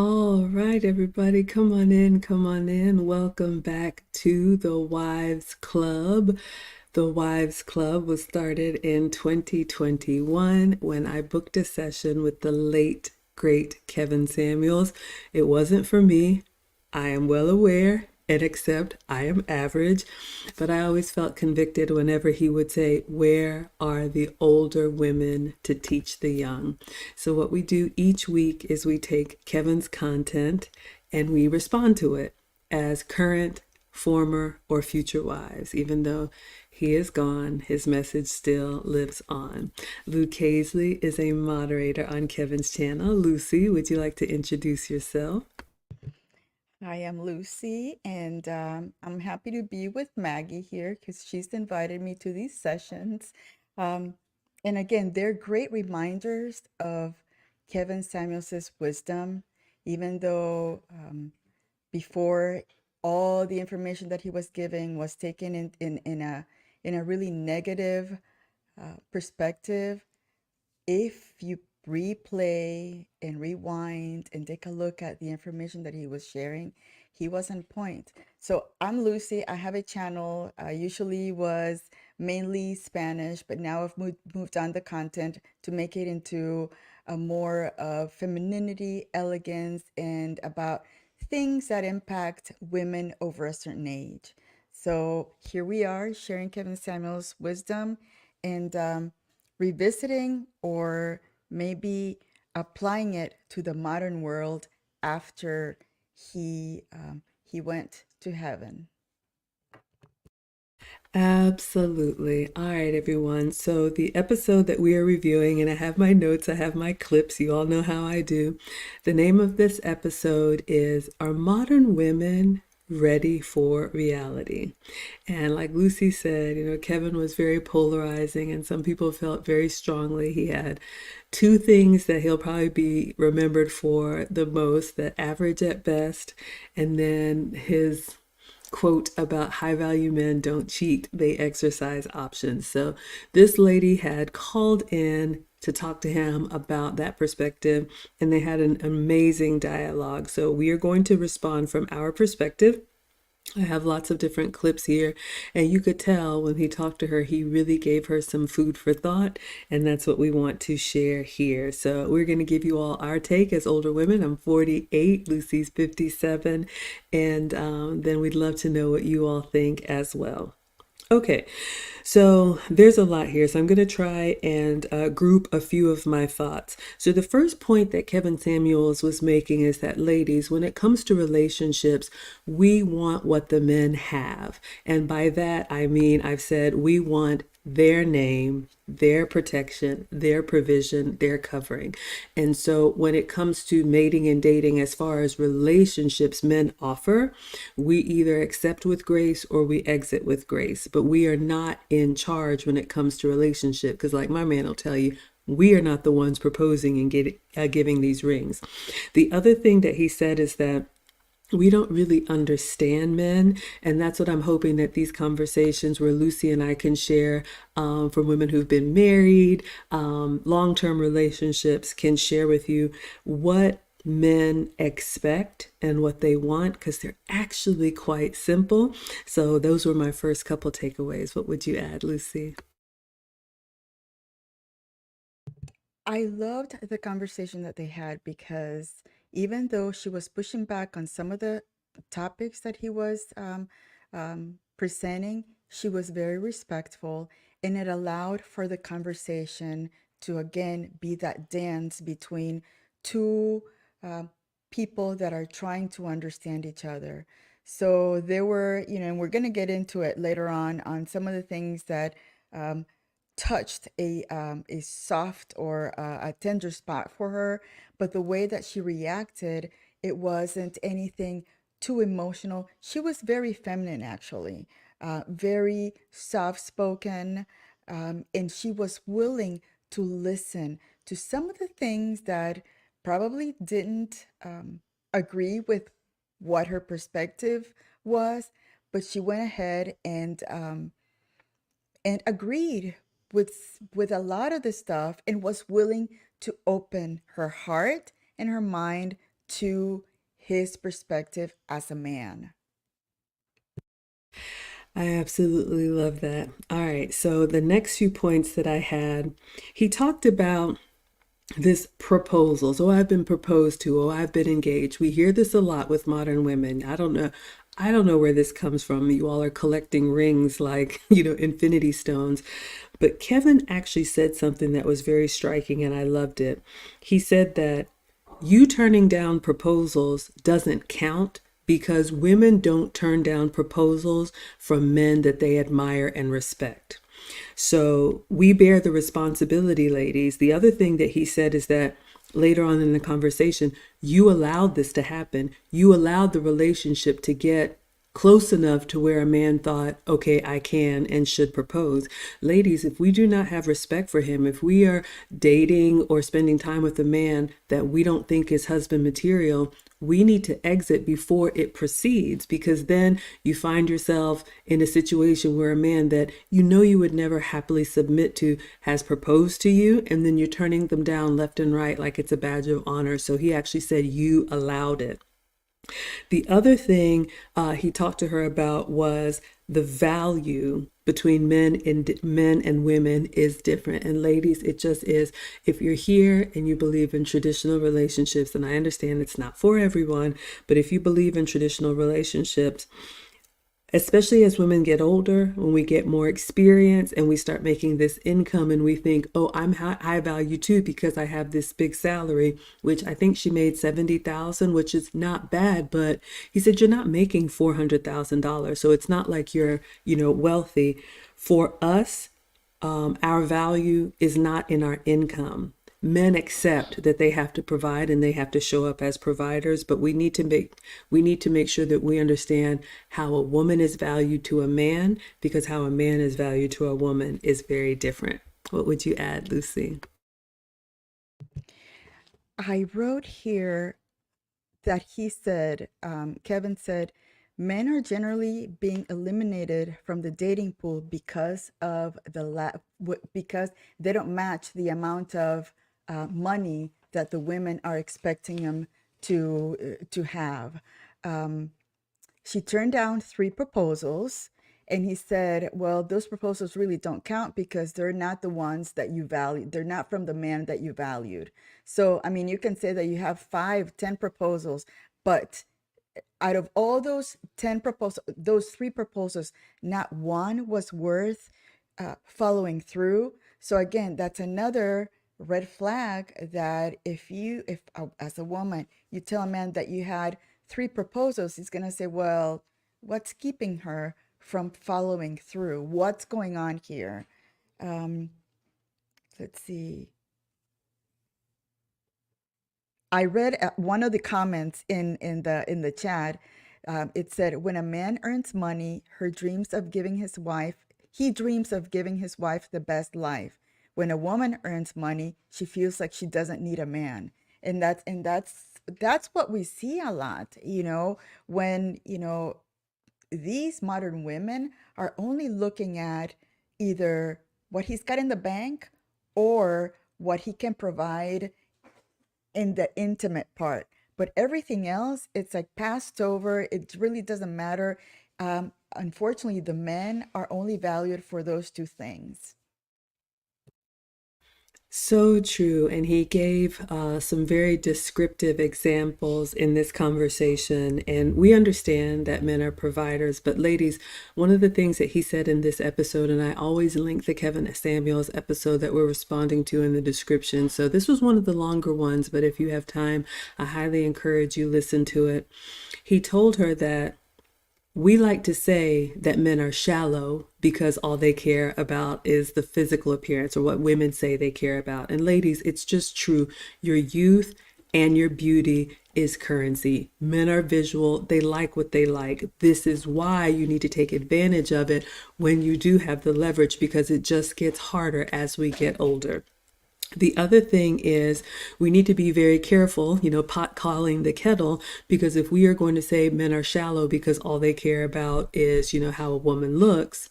All right, everybody, come on in, come on in. Welcome back to the Wives Club. The Wives Club was started in 2021 when I booked a session with the late, great Kevin Samuels. It wasn't for me. I am well aware and accept I am average, but I always felt convicted whenever he would say, "Where are the older women to teach the young?" So, what we do each week is we take Kevin's content and we respond to it as current, former, or future wives, even though he is gone, his message still lives on. Luke Hazley is a moderator on Kevin's channel. Lucy, would you like to introduce yourself? I am Lucy, and I'm happy to be with Maggie here because she's invited me to these sessions. Um, and again, they're great reminders of Kevin Samuels's wisdom, even though before all the information that he was giving was taken in a really negative perspective. If you replay and rewind and take a look at the information that he was sharing, he was on point. So I'm Lucy. I have a channel. I usually was mainly Spanish, but now I've moved on the content to make it into a more of femininity, elegance, and about things that impact women over a certain age. So here we are sharing Kevin Samuel's wisdom and revisiting or maybe applying it to the modern world after he went to heaven. Absolutely. All right, everyone. So, the episode that we are reviewing, and I have my notes, I have my clips, you all know how I do. The name of this episode is Are Modern Women Ready for Reality? And like Lucy said, Kevin was very polarizing, and some people felt very strongly. He had two things that he'll probably be remembered for the most, that average at best, and then his quote about high value men don't cheat, they exercise options. So this lady had called in to talk to him about that perspective, and they had an amazing dialogue. So we are going to respond from our perspective. I have lots of different clips here, and you could tell when he talked to her, he really gave her some food for thought, and that's what we want to share here. So, we're going to give you all our take as older women. I'm 48, Lucy's 57, and then we'd love to know what you all think as well. Okay, so there's a lot here. So I'm going to try and group a few of my thoughts. So the first point that Kevin Samuels was making is that, ladies, when it comes to relationships, we want what the men have. And by that, I mean, I've said we want their name, their protection, their provision, their covering. And so when it comes to mating and dating, as far as relationships men offer, we either accept with grace or we exit with grace. But we are not in charge when it comes to relationship, because like my man will tell you, we are not the ones proposing and giving these rings. The other thing that he said is that we don't really understand men. And that's what I'm hoping that these conversations where Lucy and I can share from women who've been married, long-term relationships, can share with you what men expect and what they want, because they're actually quite simple. So those were my first couple takeaways. What would you add, Lucy? I loved the conversation that they had because even though she was pushing back on some of the topics that he was presenting, she was very respectful, and it allowed for the conversation to again be that dance between two uh, people that are trying to understand each other. So there were, and we're going to get into it later on some of the things that um, touched a soft or a tender spot for her, but the way that she reacted, it wasn't anything too emotional. She was very feminine, actually, very soft spoken, and she was willing to listen to some of the things that probably didn't agree with what her perspective was, but she went ahead and agreed with a lot of the stuff and was willing to open her heart and her mind to his perspective as a man. I absolutely love that. All right, so the next few points that I had, he talked about this proposals. Oh, I've been proposed to. Oh, I've been engaged. We hear this a lot with modern women. I don't know where this comes from. You all are collecting rings like, infinity stones. But Kevin actually said something that was very striking and I loved it. He said that you turning down proposals doesn't count because women don't turn down proposals from men that they admire and respect. So we bear the responsibility, ladies. The other thing that he said is that later on in the conversation, you allowed this to happen. You allowed the relationship to get close enough to where a man thought, okay, I can and should propose. Ladies, if we do not have respect for him, if we are dating or spending time with a man that we don't think is husband material, we need to exit before it proceeds, because then you find yourself in a situation where a man that you know you would never happily submit to has proposed to you, and then you're turning them down left and right like it's a badge of honor. So he actually said you allowed it. The other thing he talked to her about was the value between men and women is different. And ladies, it just is. If you're here and you believe in traditional relationships, and I understand it's not for everyone, but if you believe in traditional relationships, especially as women get older, when we get more experience and we start making this income and we think, oh, I'm high value too because I have this big salary, which I think she made 70,000, which is not bad. But he said, you're not making $400,000. So it's not like you're, wealthy. For us, our value is not in our income. Men accept that they have to provide and they have to show up as providers, but we need to make sure that we understand how a woman is valued to a man, because how a man is valued to a woman is very different. What would you add, Lucy? I wrote here that Kevin said, men are generally being eliminated from the dating pool because of because they don't match the amount of money that the women are expecting them to have. Um, she turned down 3 proposals, and he said, well, those proposals really don't count because they're not the ones that you value. They're not from the man that you valued. So, I mean, you can say that you have 5, 10 proposals, but out of all those 10 proposals, those 3 proposals, not one was worth following through. So again, that's another red flag that if as a woman, you tell a man that you had 3 proposals, he's going to say, well, what's keeping her from following through? What's going on here? Um, let's see. I read one of the comments in the chat. It said, "When a man earns money, he dreams of giving his wife the best life. When a woman earns money, she feels like she doesn't need a man." And that's what we see a lot. When these modern women are only looking at either what he's got in the bank or what he can provide in the intimate part. But everything else, it's like passed over. It really doesn't matter. Unfortunately, the men are only valued for those 2 things. So true. And he gave some very descriptive examples in this conversation. And we understand that men are providers. But, ladies, one of the things that he said in this episode, and I always link the Kevin Samuels episode that we're responding to in the description. So, this was one of the longer ones. But if you have time, I highly encourage you listen to it. He told her that we like to say that men are shallow because all they care about is the physical appearance, or what women say they care about. And ladies, it's just true. Your youth and your beauty is currency. Men are visual. They like what they like. This is why you need to take advantage of it when you do have the leverage, because it just gets harder as we get older. The other thing is we need to be very careful, pot calling the kettle, because if we are going to say men are shallow because all they care about is, how a woman looks,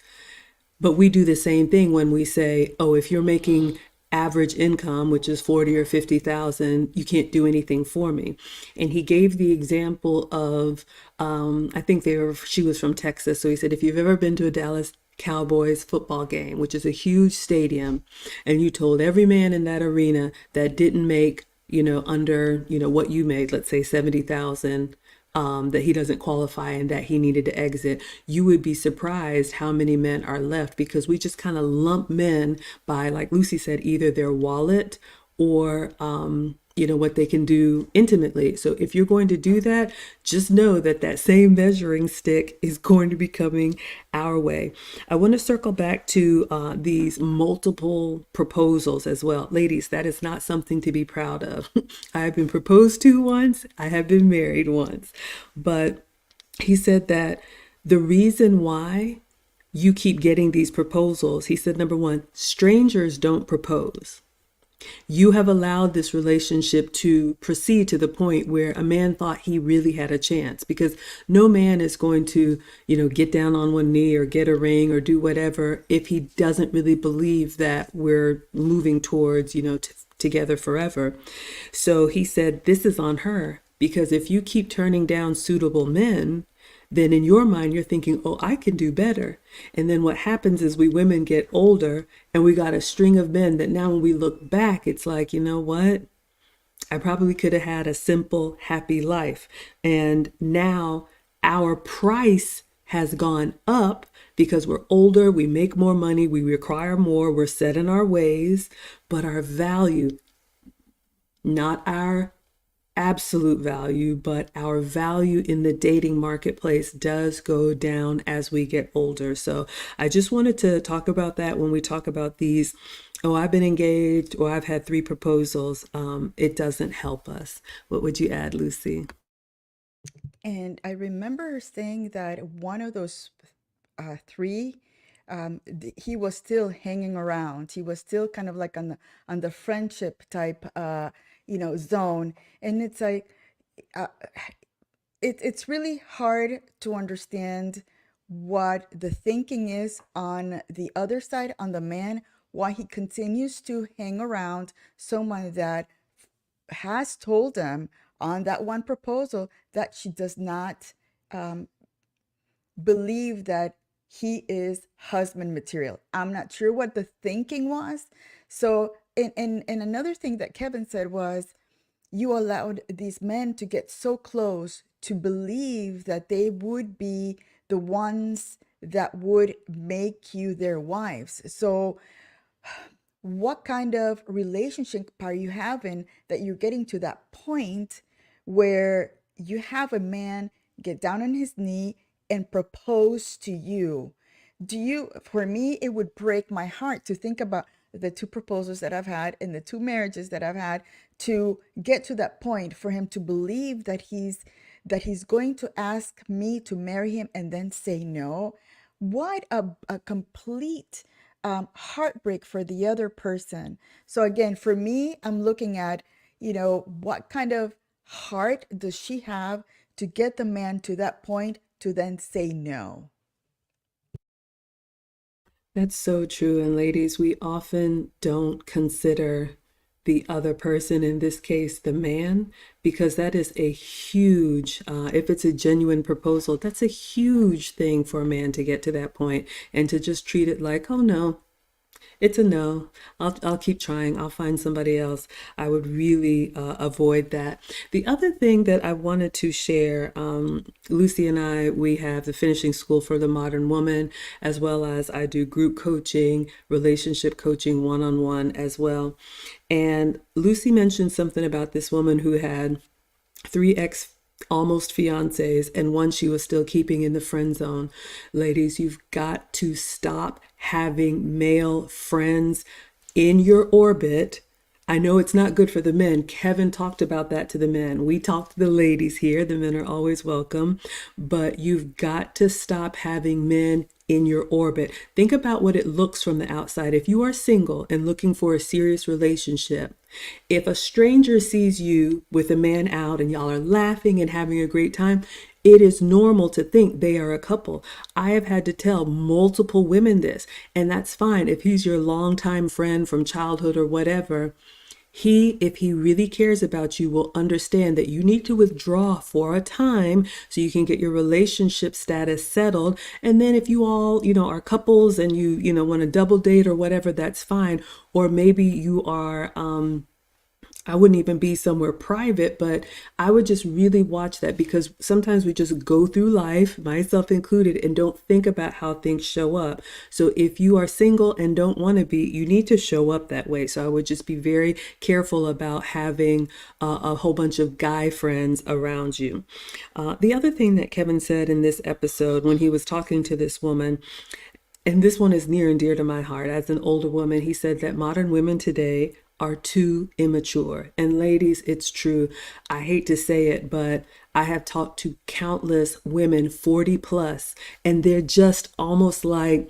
but we do the same thing when we say, oh, if you're making average income, which is 40 or 50,000, you can't do anything for me. And he gave the example of, I think she was from Texas. So he said, if you've ever been to a Dallas Cowboys football game, which is a huge stadium, and you told every man in that arena that didn't make, under, what you made, let's say 70,000, that he doesn't qualify and that he needed to exit, you would be surprised how many men are left, because we just kind of lump men by, like Lucy said, either their wallet or what they can do intimately. So if you're going to do that, just know that that same measuring stick is going to be coming our way. I want to circle back to these multiple proposals as well. Ladies, that is not something to be proud of. I have been proposed to once, I have been married once. But he said that the reason why you keep getting these proposals, he said, number one, strangers don't propose. You have allowed this relationship to proceed to the point where a man thought he really had a chance, because no man is going to, get down on one knee or get a ring or do whatever if he doesn't really believe that we're moving towards, together forever. So he said, this is on her, because if you keep turning down suitable men, then in your mind you're thinking, oh, I can do better. And then what happens is we women get older and we got a string of men that now when we look back, it's like, you know what? I probably could have had a simple, happy life. And now our price has gone up because we're older, we make more money, we require more, we're set in our ways, but our value, not our absolute value, but our value in the dating marketplace does go down as we get older. So I just wanted to talk about that when we talk about these. Oh, I've been engaged, or I've had 3 proposals. It doesn't help us. What would you add, Lucy? And I remember her saying that one of those three, he was still hanging around. He was still kind of like on the friendship type, zone. And it's like, uh, it's really hard to understand what the thinking is on the other side, on the man, why he continues to hang around someone that has told him on that one proposal that she does not um, believe that he is husband material. I'm not sure what the thinking was. So, and another thing that Kevin said was, you allowed these men to get so close to believe that they would be the ones that would make you their wives. So what kind of relationship are you having that you're getting to that point where you have a man get down on his knee and propose to you? For me, it would break my heart to think about the 2 proposals that I've had and the 2 marriages that I've had, to get to that point for him to believe that he's going to ask me to marry him and then say no. What a complete heartbreak for the other person. So again, for me, I'm looking at, what kind of heart does she have to get the man to that point to then say no? That's so true. And ladies, we often don't consider the other person, in this case, the man, because that is a huge, if it's a genuine proposal, that's a huge thing for a man to get to that point and to just treat it like, oh no, it's a no. I'll keep trying. I'll find somebody else. I would really avoid that. The other thing that I wanted to share, Lucy and I, we have the Finishing School for the Modern Woman, as well as I do group coaching, relationship coaching, one-on-one as well. And Lucy mentioned something about this woman who had 3 almost fiancés and one she was still keeping in the friend zone. Ladies, you've got to stop having male friends in your orbit. I know it's not good for the men. Kevin talked about that to the men. We talked to the ladies here. The men are always welcome. But you've got to stop having men in your orbit. Think about what it looks from the outside. If you are single and looking for a serious relationship, if a stranger sees you with a man out and y'all are laughing and having a great time, it is normal to think they are a couple. I have had to tell multiple women this, and that's fine. If he's your longtime friend from childhood or whatever, if he really cares about you, will understand that you need to withdraw for a time so you can get your relationship status settled. And then if you all, are couples and you want to double date or whatever, that's fine. Or maybe you are, I wouldn't even be somewhere private, but I would just really watch that, because sometimes we just go through life, myself included, and don't think about how things show up. So if you are single and don't want to be, you need to show up that way. So I would just be very careful about having a whole bunch of guy friends around you. The other thing that Kevin said in this episode when he was talking to this woman, and this one is near and dear to my heart. As an older woman, he said that modern women today are too immature. And ladies, it's true. I hate to say it, but I have talked to countless women 40 plus, and they're just almost like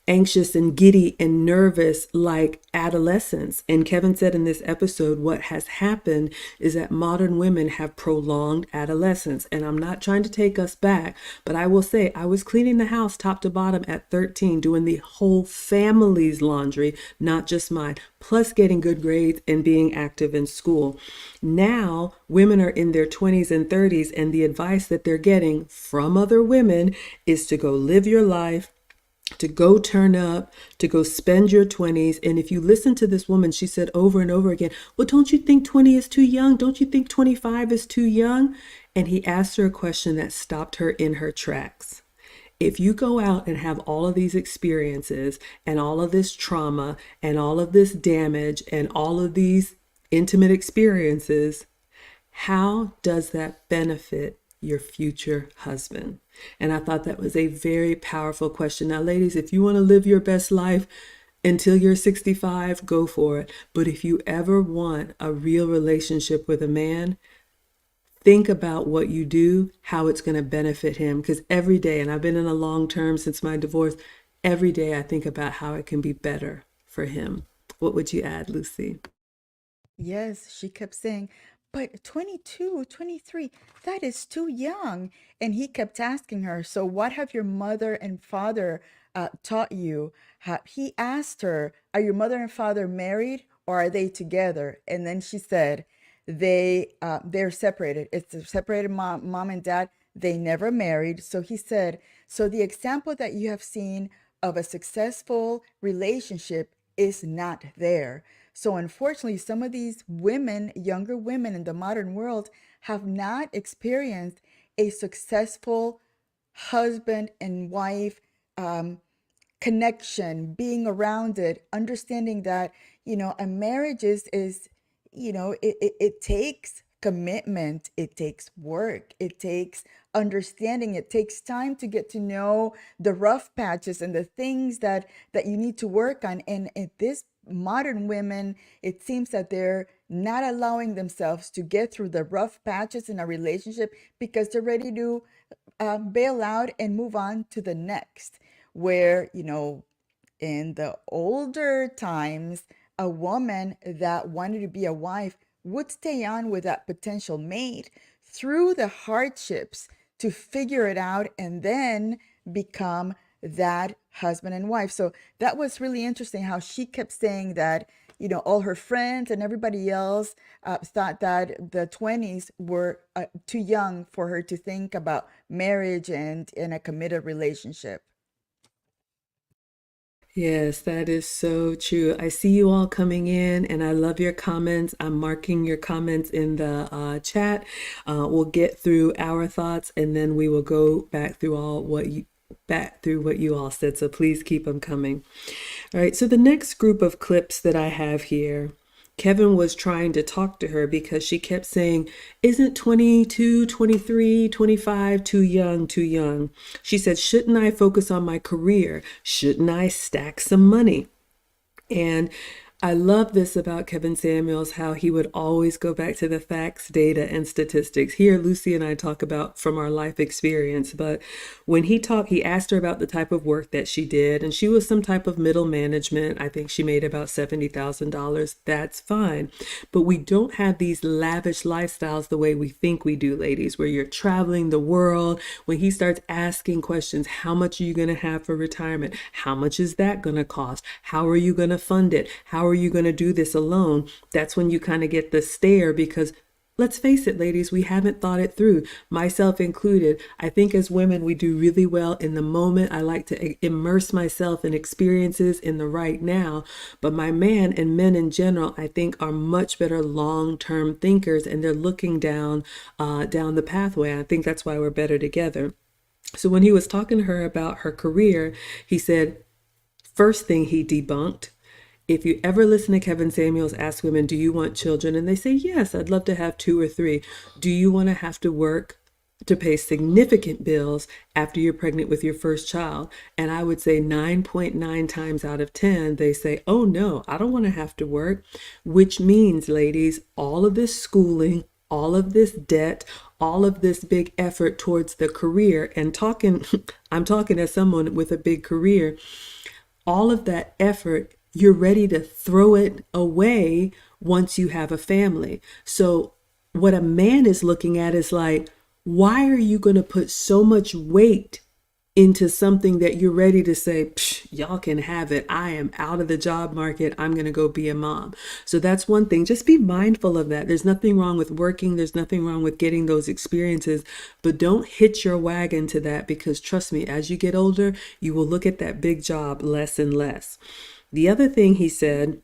anxious and giddy and nervous like adolescents. And Kevin said in this episode, what has happened is that modern women have prolonged adolescence. And I'm not trying to take us back, but I will say I was cleaning the house top to bottom at 13, doing the whole family's laundry, not just mine, plus getting good grades and being active in school. Now, women are in their 20s and 30s, and the advice that they're getting from other women is to go live your life, to go turn up, to go spend your 20s. And if you listen to this woman, she said over and over again, well, don't you think 20 is too young? Don't you think 25 is too young? And he asked her a question that stopped her in her tracks. If you go out and have all of these experiences and all of this trauma and all of this damage and all of these intimate experiences, how does that benefit your future husband? And I thought that was a very powerful question. Now, ladies, if you want to live your best life until you're 65, go for it. But if you ever want a real relationship with a man, think about what you do, how it's going to benefit him. Because every day, and I've been in a long term since my divorce, every day I think about how it can be better for him. What would you add, Lucy? Yes, she kept saying, but 22, 23, that is too young. And he kept asking her, so what have your mother and father taught you? He asked her, are your mother and father married or are they together? And then she said, they're separated. It's a separated mom and dad. They never married. So he said, so the example that you have seen of a successful relationship is not there. So unfortunately, some of these women, younger women in the modern world, have not experienced a successful husband and wife um, connection, being around it, understanding that, a marriage is it takes commitment, it takes work, it takes understanding, it takes time to get to know the rough patches and the things that you need to work on. And this modern women, it seems that they're not allowing themselves to get through the rough patches in a relationship because they're ready to bail out and move on to the next. Where, in the older times, a woman that wanted to be a wife would stay on with that potential mate through the hardships to figure it out and then become that husband and wife. So that was really interesting how she kept saying that, all her friends and everybody else thought that the 20s were too young for her to think about marriage and in a committed relationship. Yes, that is so true. I see you all coming in and I love your comments. I'm marking your comments in the chat. We'll get through our thoughts and then we will go back through what you all said. So please keep them coming. All right, so the next group of clips that I have here, Kevin was trying to talk to her because she kept saying, isn't 22, 23, 25 too young, too young? She said, shouldn't I focus on my career? Shouldn't I stack some money? And I love this about Kevin Samuels, how he would always go back to the facts, data, and statistics. Here, Lucy and I talk about from our life experience, but when he talked, he asked her about the type of work that she did, and she was some type of middle management. I think she made about $70,000. That's fine. But we don't have these lavish lifestyles the way we think we do, ladies, where you're traveling the world. When he starts asking questions, how much are you going to have for retirement? How much is that going to cost? How are you going to fund it? How are you going to do this alone? That's when you kind of get the stare because let's face it, ladies, we haven't thought it through, myself included. I think as women, we do really well in the moment. I like to immerse myself in experiences in the right now. But my man and men in general, I think, are much better long-term thinkers, and they're looking down the pathway. I think that's why we're better together. So when he was talking to her about her career, he said, first thing he debunked, if you ever listen to Kevin Samuels ask women, do you want children? And they say, yes, I'd love to have two or three. Do you want to have to work to pay significant bills after you're pregnant with your first child? And I would say 9.9 times out of 10, they say, oh no, I don't want to have to work, which means, ladies, all of this schooling, all of this debt, all of this big effort towards the career and talking, I'm talking as someone with a big career, all of that effort, you're ready to throw it away once you have a family. So what a man is looking at is like, why are you going to put so much weight into something that you're ready to say, y'all can have it. I am out of the job market. I'm going to go be a mom. So that's one thing. Just be mindful of that. There's nothing wrong with working. There's nothing wrong with getting those experiences, but don't hitch your wagon to that because trust me, as you get older, you will look at that big job less and less. The other thing he said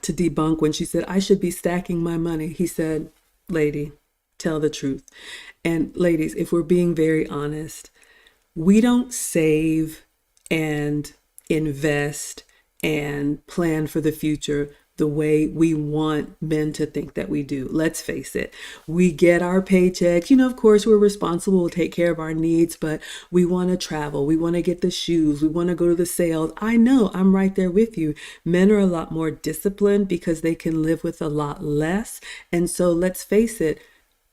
to debunk when she said, I should be stacking my money, he said, lady, tell the truth. And ladies, if we're being very honest, we don't save and invest and plan for the future the way we want men to think that we do. Let's face it. We get our paychecks. You know, of course, we're responsible to take care of our needs, but we want to travel. We want to get the shoes. We want to go to the sales. I know, I'm right there with you. Men are a lot more disciplined because they can live with a lot less. And so let's face it,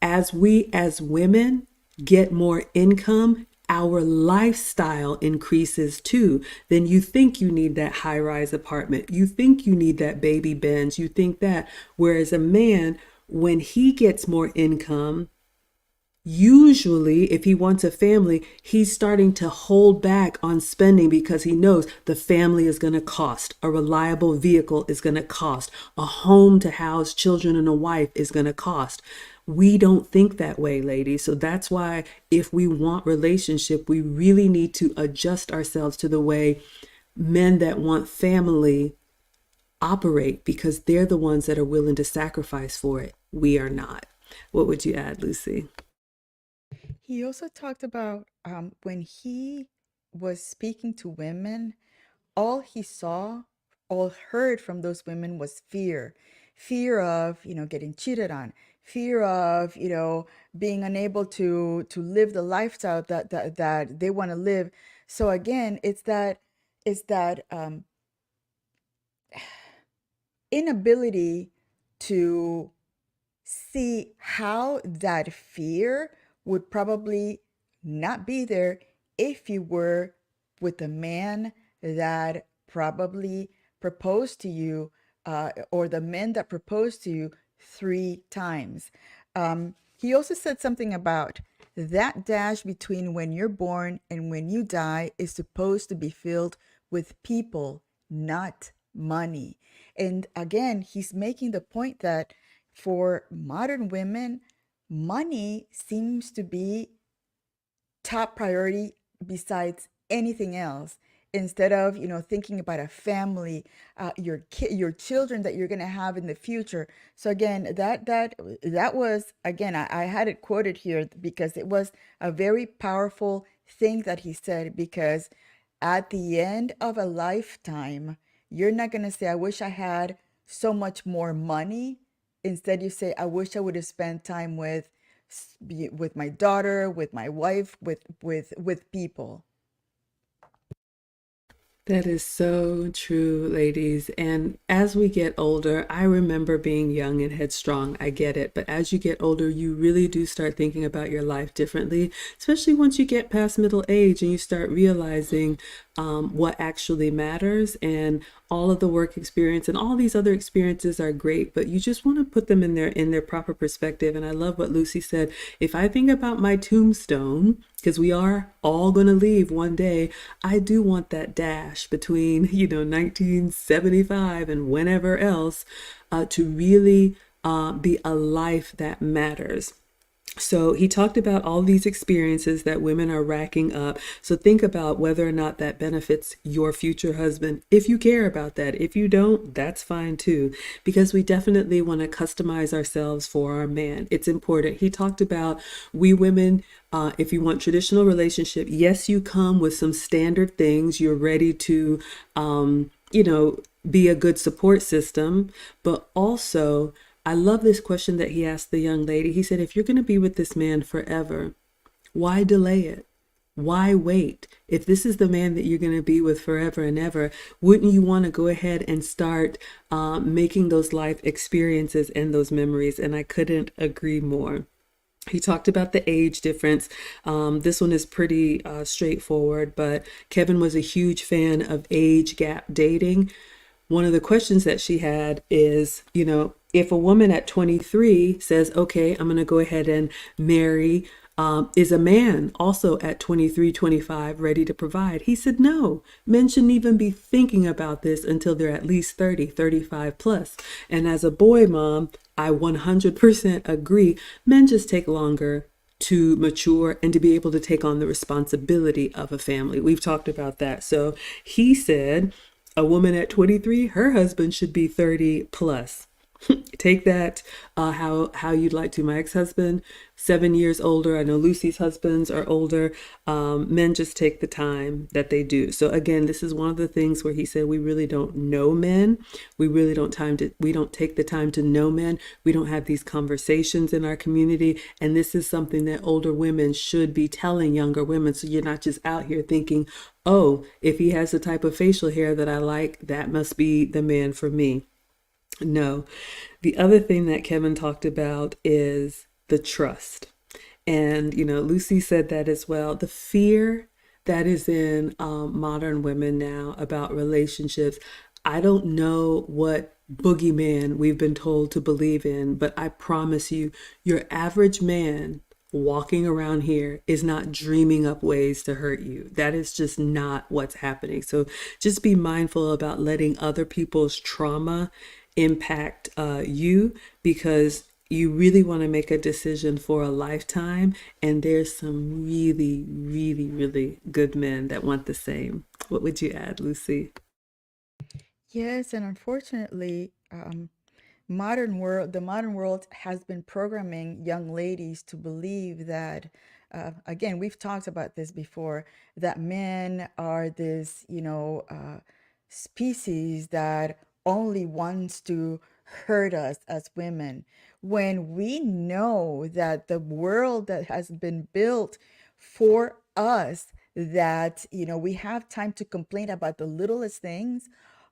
as we as women get more income, our lifestyle increases too. Then you think you need that high rise apartment. You think you need that baby Benz. You think that. Whereas a man, when he gets more income, usually, if he wants a family, he's starting to hold back on spending because he knows the family is going to cost. A reliable vehicle is going to cost. A home to house children and a wife is going to cost. We don't think that way, ladies. So that's why if we want relationship, we really need to adjust ourselves to the way men that want family operate because they're the ones that are willing to sacrifice for it. We are not. What would you add, Lucy? He also talked about when he was speaking to women, all he saw, all heard from those women was fear. Fear of, getting cheated on, fear of, being unable to live the lifestyle that they want to live. So again, it's that inability to see how that fear would probably not be there if you were with a man that probably proposed to you, or the men that proposed to you 3 times. He also said something about that dash between when you're born and when you die is supposed to be filled with people, not money. And again, he's making the point that for modern women, money seems to be top priority besides anything else. Instead of thinking about a family, your children that you're going to have in the future. So again, that was, again, I had it quoted here because it was a very powerful thing that he said, because at the end of a lifetime, you're not going to say, I wish I had so much more money. Instead, you say, I wish I would have spent time with my daughter, with my wife, with people. That is so true, ladies. And as we get older, I remember being young and headstrong. I get it. But as you get older, you really do start thinking about your life differently, especially once you get past middle age and you start realizing what actually matters. And all of the work experience and all these other experiences are great, but you just want to put them in their proper perspective. And I love what Lucy said. If I think about my tombstone, because we are all going to leave one day, I do want that dash between, 1975 and whenever else, to really be a life that matters. So he talked about all these experiences that women are racking up. So think about whether or not that benefits your future husband. If you care about that, if you don't, that's fine too, because we definitely want to customize ourselves for our man. It's important. He talked about we women, if you want traditional relationship, yes, you come with some standard things. You're ready to, be a good support system, but also I love this question that he asked the young lady. He said, if you're going to be with this man forever, why delay it? Why wait? If this is the man that you're going to be with forever and ever, wouldn't you want to go ahead and start making those life experiences and those memories? And I couldn't agree more. He talked about the age difference. This one is pretty straightforward, but Kevin was a huge fan of age gap dating. One of the questions that she had is, if a woman at 23 says, okay, I'm going to go ahead and marry, is a man also at 23, 25 ready to provide? He said, no, men shouldn't even be thinking about this until they're at least 30, 35 plus. And as a boy mom, I 100% agree. Men just take longer to mature and to be able to take on the responsibility of a family. We've talked about that. So he said, a woman at 23, her husband should be 30 plus. Take that how you'd like to. My ex-husband, 7 years older. I know Lucy's husbands are older. Men just take the time that they do. So again, this is one of the things where he said we really don't know men. We don't take the time to know men. We don't have these conversations in our community. And this is something that older women should be telling younger women. So you're not just out here thinking, oh, if he has the type of facial hair that I like, that must be the man for me. No. The other thing that Kevin talked about is the trust. And, Lucy said that as well. The fear that is in modern women now about relationships. I don't know what boogeyman we've been told to believe in, but I promise you, your average man walking around here is not dreaming up ways to hurt you. That is just not what's happening. So just be mindful about letting other people's trauma impact you, because you really want to make a decision for a lifetime. And there's some really, really, really good men that want the same. What would you add, Lucy? Yes, and unfortunately, the modern world has been programming young ladies to believe that, again, we've talked about this before, that men are this, species that only wants to hurt us as women, when we know that the world that has been built for us, that, we have time to complain about the littlest things,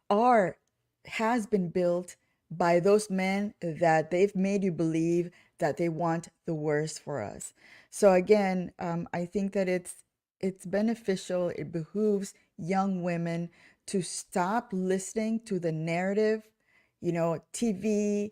are has been built by those men that they've made you believe that they want the worst for us. So again, I think that it's beneficial. It behooves young women to stop listening to the narrative, TV,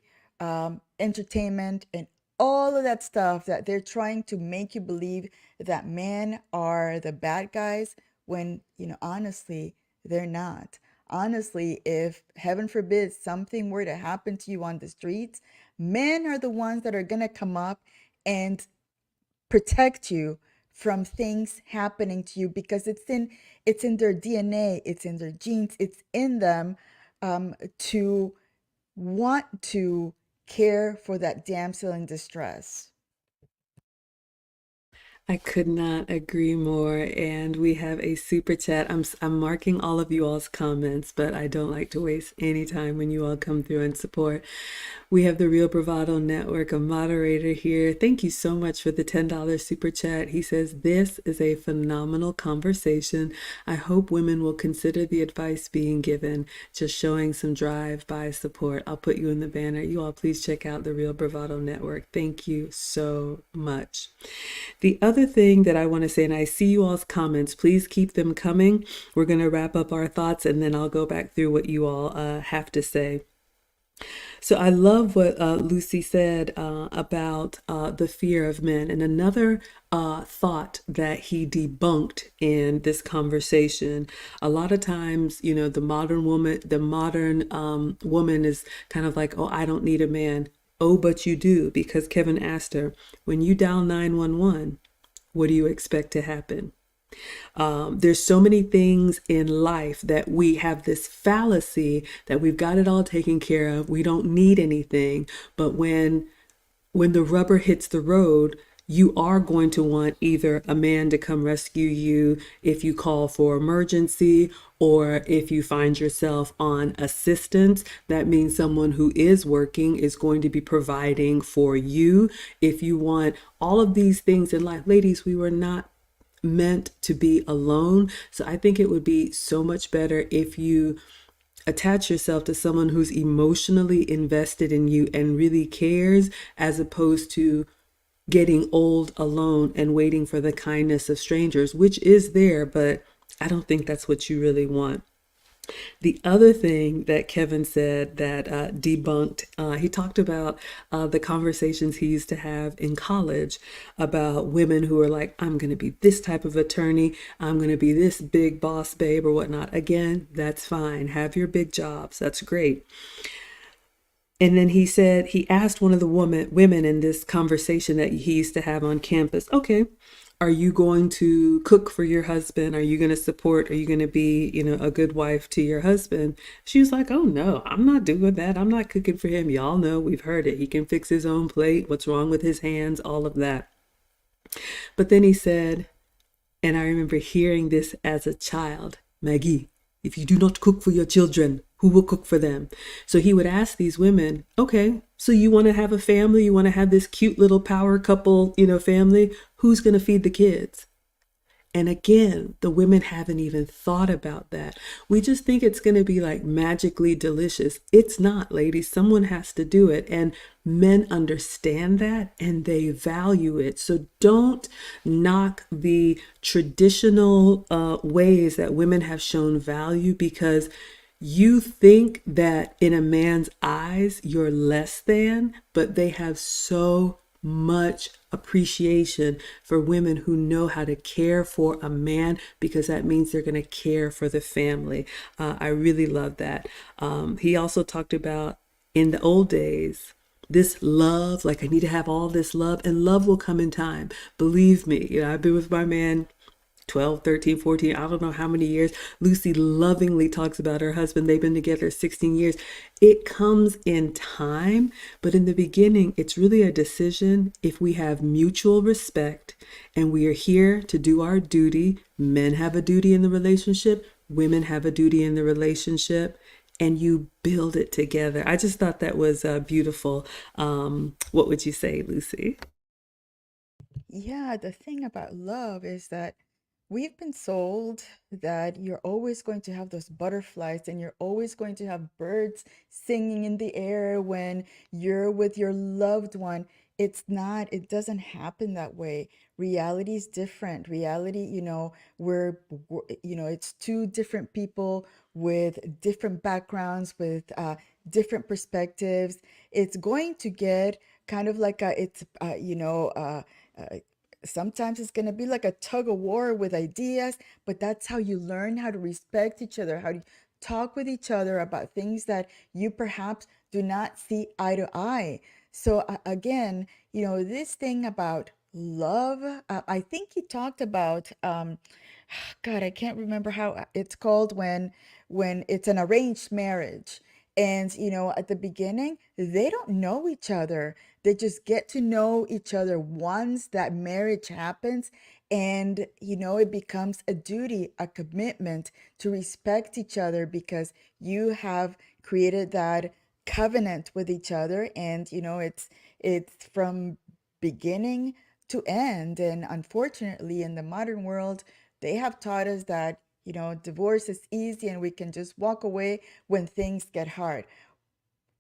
entertainment, and all of that stuff that they're trying to make you believe that men are the bad guys, when, honestly, they're not. Honestly, if heaven forbid something were to happen to you on the streets, men are the ones that are going to come up and protect you from things happening to you, because it's in their DNA, it's in their genes, it's in them, to want to care for that damsel in distress. I could not agree more. And we have a super chat. I'm marking all of you all's comments, but I don't like to waste any time when you all come through and support. We have the Real Bravado Network, a moderator here. Thank you so much for the $10 super chat. He says, "This is a phenomenal conversation. I hope women will consider the advice being given, just showing some drive by support." I'll put you in the banner. You all please check out the Real Bravado Network. Thank you so much. The other thing that I want to say, and I see you all's comments, please keep them coming. We're going to wrap up our thoughts and then I'll go back through what you all have to say. So I love what Lucy said about the fear of men. And another thought that he debunked in this conversation, a lot of times, you know, the modern woman is kind of like, oh, I don't need a man. Oh, but you do, because Kevin asked her, when you dial 911, what do you expect to happen? There's so many things in life that we have this fallacy that we've got it all taken care of. We don't need anything. But when the rubber hits the road, you are going to want either a man to come rescue you if you call for emergency, or if you find yourself on assistance. That means someone who is working is going to be providing for you. If you want all of these things in life, ladies, we were not meant to be alone. So I think it would be so much better if you attach yourself to someone who's emotionally invested in you and really cares, as opposed to getting old alone and waiting for the kindness of strangers, which is there, but I don't think that's what you really want. The other thing that Kevin said that debunked, he talked about the conversations he used to have in college about women who are like, I'm going to be this type of attorney, I'm going to be this big boss babe or whatnot. Again, that's fine. Have your big jobs. That's great. And then he said, he asked one of the women in this conversation that he used to have on campus, okay, are you going to cook for your husband? Are you going to support? Are you going to be, you know, a good wife to your husband? She was like, oh no, I'm not doing that. I'm not cooking for him. Y'all know, we've heard it. He can fix his own plate. What's wrong with his hands? All of that. But then he said, and I remember hearing this as a child, Maggie, if you do not cook for your children, who will cook for them? So he would ask these women, okay, so you want to have a family? You want to have this cute little power couple, you know, family? Who's going to feed the kids? And again, the women haven't even thought about that. We just think it's going to be like magically delicious. It's not, ladies. Someone has to do it. And men understand that and they value it. So don't knock the traditional ways that women have shown value, because you think that in a man's eyes you're less than, but they have so much appreciation for women who know how to care for a man, because that means they're going to care for the family. I really love that. He also talked about in the old days, this love, like I need to have all this love, and love will come in time. Believe me, you know, I've been with my man 12, 13, 14, I don't know how many years. Lucy lovingly talks about her husband. They've been together 16 years. It comes in time, but in the beginning, it's really a decision. If we have mutual respect and we are here to do our duty, men have a duty in the relationship, women have a duty in the relationship, and you build it together. I just thought that was beautiful. What would you say, Lucy? Yeah, the thing about love is that we've been sold that you're always going to have those butterflies and you're always going to have birds singing in the air when you're with your loved one. It's not, it doesn't happen that way. Reality is different. Reality, it's two different people with different backgrounds, with different perspectives. It's going to get kind of like uh, sometimes it's going to be like a tug of war with ideas, but that's how you learn how to respect each other, how to talk with each other about things that you perhaps do not see eye to eye. So again, this thing about love, I think he talked about God, I can't remember how it's called when it's an arranged marriage. And, at the beginning, they don't know each other. They just get to know each other once that marriage happens. And, it becomes a duty, a commitment to respect each other because you have created that covenant with each other. And, it's from beginning to end. And unfortunately, in the modern world, they have taught us that, divorce is easy and we can just walk away when things get hard.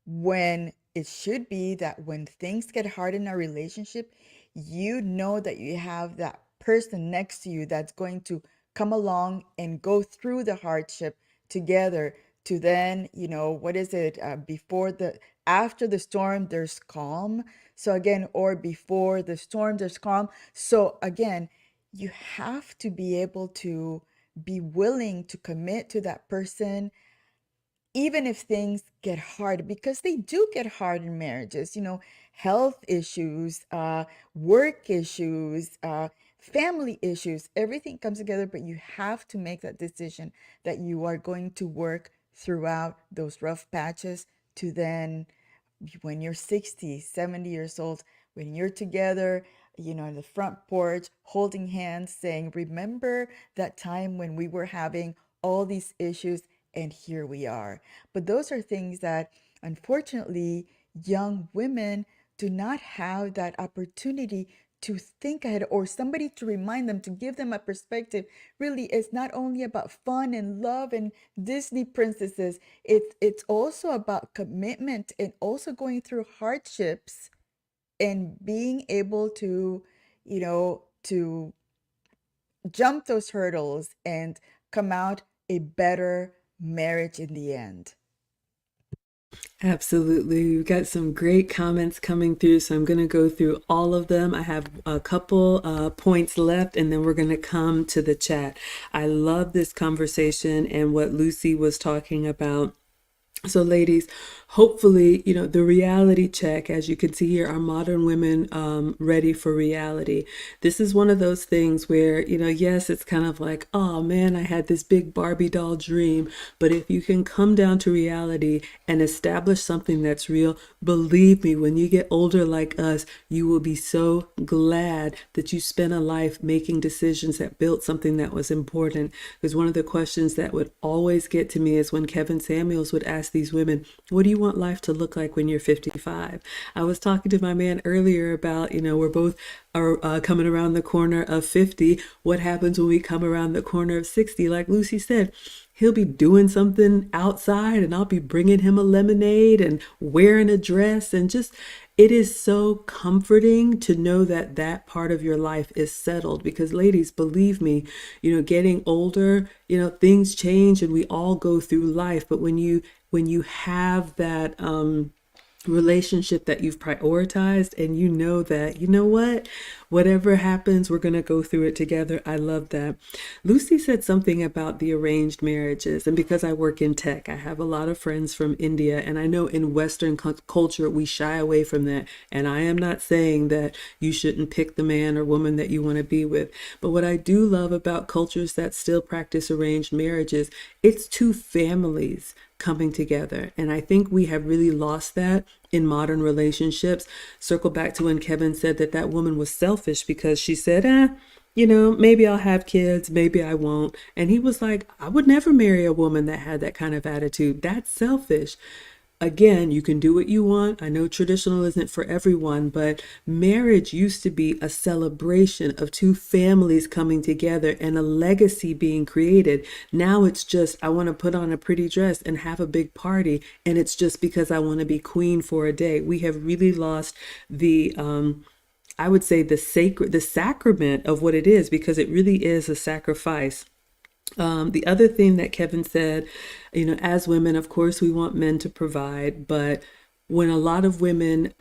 When it should be that when things get hard in a relationship, you know that you have that person next to you that's going to come along and go through the hardship together to then, what is it? After the storm, there's calm. So again, or before the storm, there's calm. So again, you have to be able to be willing to commit to that person even if things get hard, because they do get hard in marriages, health issues, work issues, family issues, everything comes together, but you have to make that decision that you are going to work throughout those rough patches to then when you're 60, 70 years old, when you're together, in the front porch, holding hands, saying, remember that time when we were having all these issues, and here we are. But those are things that, unfortunately, young women do not have that opportunity to think ahead or somebody to remind them, to give them a perspective. Really, it's not only about fun and love and Disney princesses. It's also about commitment and also going through hardships and being able to, to jump those hurdles and come out a better marriage in the end. Absolutely. We've got some great comments coming through, so I'm going to go through all of them. I have a couple points left, and then we're going to come to the chat. I love this conversation and what Lucy was talking about. So, ladies, hopefully, the reality check, as you can see here, are modern women ready for reality? This is one of those things where, yes, it's kind of like, oh man, I had this big Barbie doll dream. But if you can come down to reality and establish something that's real, believe me, when you get older like us, you will be so glad that you spent a life making decisions that built something that was important. Because one of the questions that would always get to me is when Kevin Samuels would ask these women, what do you want life to look like when you're 55? I was talking to my man earlier about, we're both are coming around the corner of 50. What happens when we come around the corner of 60? Like Lucy said, he'll be doing something outside and I'll be bringing him a lemonade and wearing a dress, and just it is so comforting to know that that part of your life is settled. Because ladies, believe me, getting older, things change and we all go through life. But when you have that relationship that you've prioritized, and you know that, whatever happens, we're going to go through it together. I love that. Lucy said something about the arranged marriages, and because I work in tech, I have a lot of friends from India, and I know in Western culture we shy away from that. And I am not saying that you shouldn't pick the man or woman that you want to be with, but what I do love about cultures that still practice arranged marriages, it's two families coming together. And I think we have really lost that in modern relationships. Circle back to when Kevin said that that woman was selfish because she said, maybe I'll have kids, maybe I won't. And he was like, I would never marry a woman that had that kind of attitude. That's selfish. Again, you can do what you want. I know traditional isn't for everyone, but marriage used to be a celebration of two families coming together and a legacy being created. Now it's just, I want to put on a pretty dress and have a big party, and it's just because I want to be queen for a day. We have really lost the I would say the sacrament of what it is, because it really is a sacrifice. The other thing that Kevin said, as women, of course, we want men to provide, but when a lot of women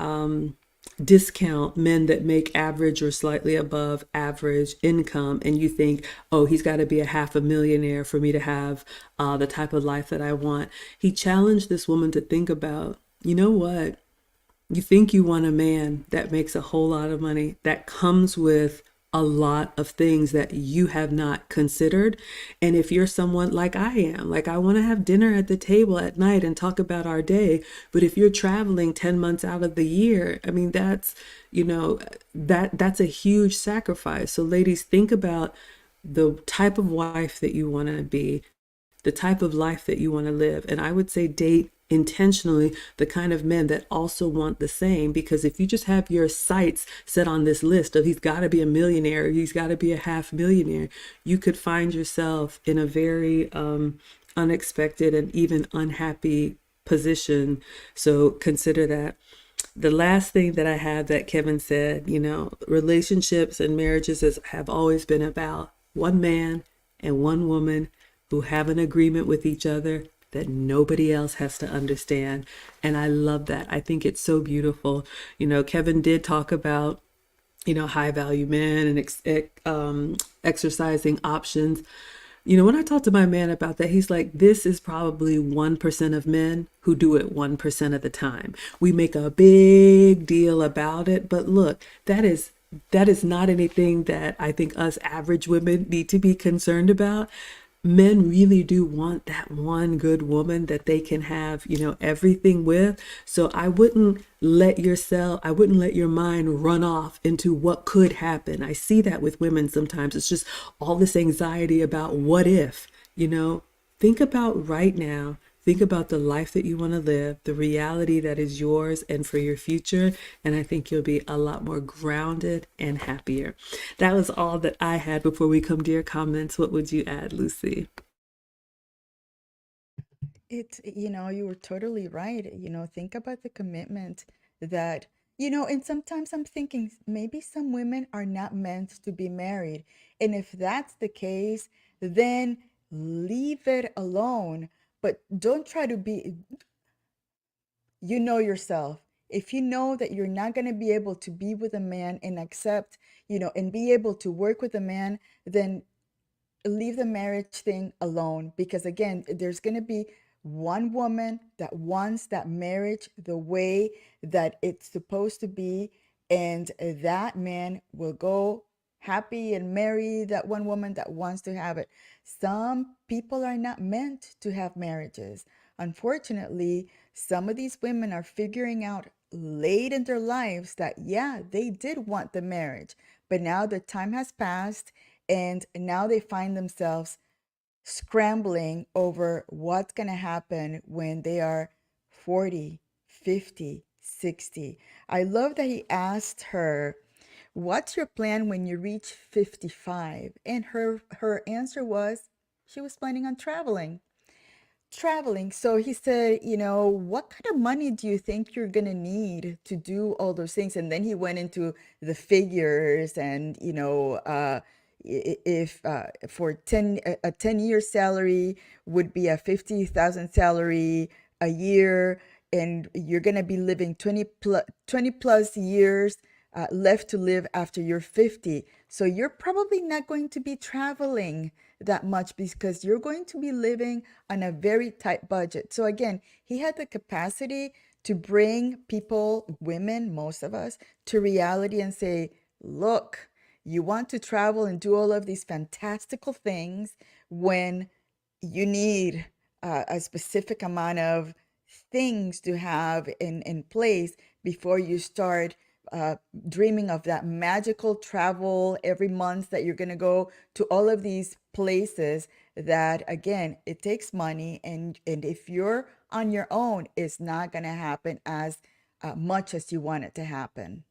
discount men that make average or slightly above average income, and you think, oh, he's got to be a half a millionaire for me to have the type of life that I want, he challenged this woman to think about, you know what? You think you want a man that makes a whole lot of money, that comes with a lot of things that you have not considered. And if you're someone like I am, like I want to have dinner at the table at night and talk about our day, but if you're traveling 10 months out of the year, I mean that's, you know, that's a huge sacrifice. So ladies, think about the type of wife that you want to be, the type of life that you want to live. And I would say date intentionally the kind of men that also want the same, because if you just have your sights set on this list of he's got to be a millionaire, he's got to be a half millionaire, you could find yourself in a very unexpected and even unhappy position. So consider that. The last thing that I have that Kevin said, you know, relationships and have always been about one man and one woman who have an agreement with each other that nobody else has to understand. And I love that. I think it's so beautiful. You know, Kevin did talk about, you know, high value men and exercising options. You know, when I talk to my man about that, he's like, this is probably 1% of men who do it 1% of the time. We make a big deal about it, but look, that is not anything that I think us average women need to be concerned about. Men really do want that one good woman that they can have, you know, everything with. So I wouldn't let your mind run off into what could happen. I see that with women sometimes. It's just all this anxiety about what if, you know. Think about right now. Think about the life that you want to live, the reality that is yours and for your future. And I think you'll be a lot more grounded and happier. That was all that I had. Before we come to your comments, what would you add, Lucy? You were totally right. Think about the commitment that, and sometimes I'm thinking maybe some women are not meant to be married. And if that's the case, then leave it alone. But don't try to be, yourself. If you know that you're not going to be able to be with a man and accept, and be able to work with a man, then leave the marriage thing alone, because again, there's going to be one woman that wants that marriage the way that it's supposed to be, and that man will go happy and marry that one woman that wants to have it. Some people are not meant to have marriages. Unfortunately, some of these women are figuring out late in their lives that, yeah, they did want the marriage, but now the time has passed, and now they find themselves scrambling over what's going to happen when they are 40, 50, 60. I love that he asked her, "What's your plan when you reach 55?" And her answer was she was planning on traveling. So he said, what kind of money do you think you're going to need to do all those things? And then he went into the figures and, if for 10, a 10-year salary would be a 50,000 salary a year, and you're going to be living 20 plus years left to live after you're 50. So you're probably not going to be traveling that much because you're going to be living on a very tight budget. So again, he had the capacity to bring people, women, most of us, to reality and say, look, you want to travel and do all of these fantastical things when you need a specific amount of things to have in place before you start uh, dreaming of that magical travel every month that you're going to go to all of these places that, again, it takes money, and if you're on your own, it's not going to happen as much as you want it to happen.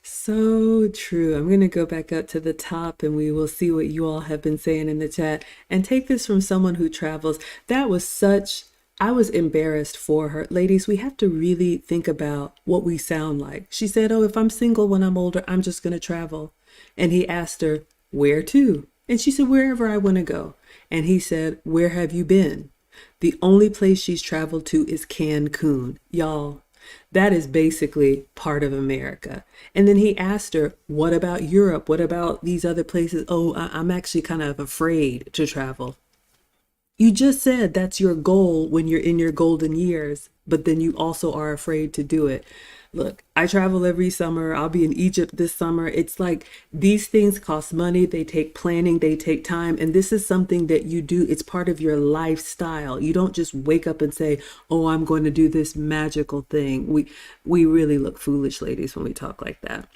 So true. I'm going to go back up to the top and we will see what you all have been saying in the chat and take this from someone who travels. That was such, I was embarrassed for her. Ladies, we have to really think about what we sound like. She said, oh, if I'm single when I'm older, I'm just going to travel. And he asked her, where to? And she said, wherever I want to go. And he said, where have you been? The only place she's traveled to is Cancun. Y'all, that is basically part of America. And then he asked her, what about Europe? What about these other places? Oh, I'm actually kind of afraid to travel. You just said that's your goal when you're in your golden years, but then you also are afraid to do it. Look, I travel every summer. I'll be in Egypt this summer. It's like these things cost money. They take planning, they take time. And this is something that you do. It's part of your lifestyle. You don't just wake up and say, "Oh, I'm going to do this magical thing." We really look foolish, ladies, when we talk like that.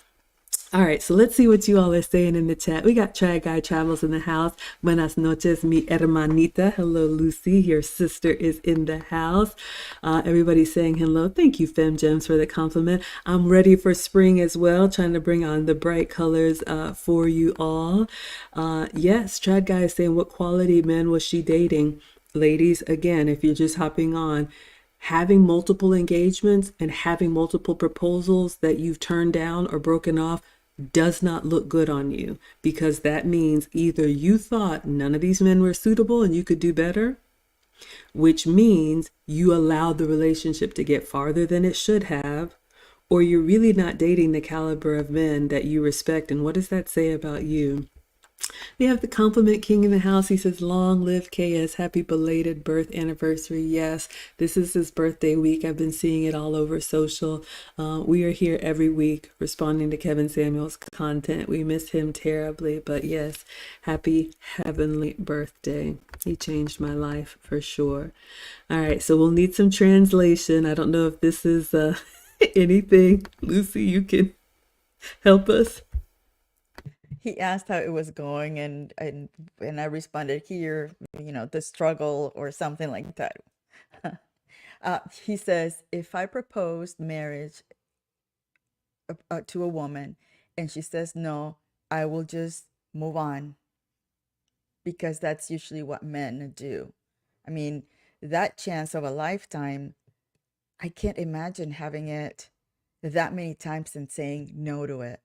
All right, so let's see what you all are saying in the chat. We got Try Guy Travels in the house. Buenas noches, mi hermanita. Hello, Lucy. Your sister is in the house. Everybody's saying hello. Thank you, Fem Gems, for the compliment. I'm ready for spring as well, trying to bring on the bright colors for you all. Yes, Try Guy is saying, what quality men was she dating? Ladies, again, if you're just hopping on, having multiple engagements and having multiple proposals that you've turned down or broken off does not look good on you, because that means either you thought none of these men were suitable and you could do better, which means you allowed the relationship to get farther than it should have, or you're really not dating the caliber of men that you respect. And what does that say about you? We have the compliment king in the house. He says, long live KS. Happy belated birth anniversary. Yes, this is his birthday week. I've been seeing it all over social. We are here every week responding to Kevin Samuel's content. We miss him terribly, but yes, happy heavenly birthday. He changed my life for sure. All right, so we'll need some translation. I don't know if this is anything. Lucy, you can help us. He asked how it was going, and I responded, here, the struggle or something like that. He says, if I proposed marriage to a woman and she says no, I will just move on, because that's usually what men do. I mean, that chance of a lifetime, I can't imagine having it that many times and saying no to it.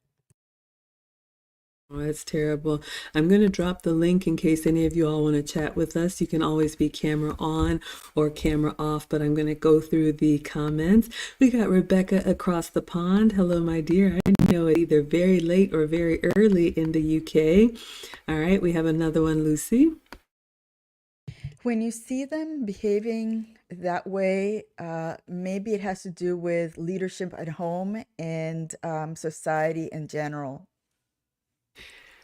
Oh, that's terrible. I'm going to drop the link in case any of you all want to chat with us. You can always be camera on or camera off, but I'm going to go through the comments. We got Rebecca across the pond. Hello, my dear. I know it either very late or very early in the UK. All right, we have another one, Lucy. When you see them behaving that way, maybe it has to do with leadership at home and society in general.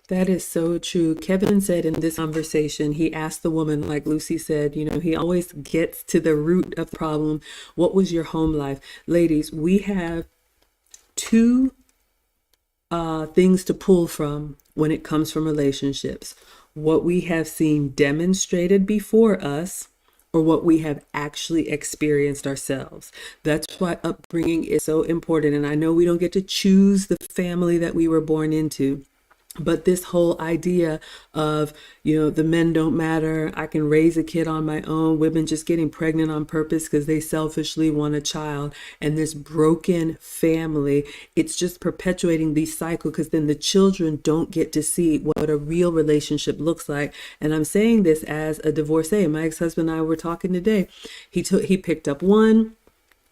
That is so true. Kevin said in this conversation, he asked the woman, like Lucy said, he always gets to the root of the problem. What was your home life? Ladies, we have two things to pull from when it comes from relationships: what we have seen demonstrated before us, or what we have actually experienced ourselves. That's why upbringing is so important. And I know we don't get to choose the family that we were born into, but this whole idea of, the men don't matter, I can raise a kid on my own, women just getting pregnant on purpose because they selfishly want a child, and this broken family, it's just perpetuating the cycle, because then the children don't get to see what a real relationship looks like. And I'm saying this as a divorcee. My ex-husband and I were talking today. He picked up one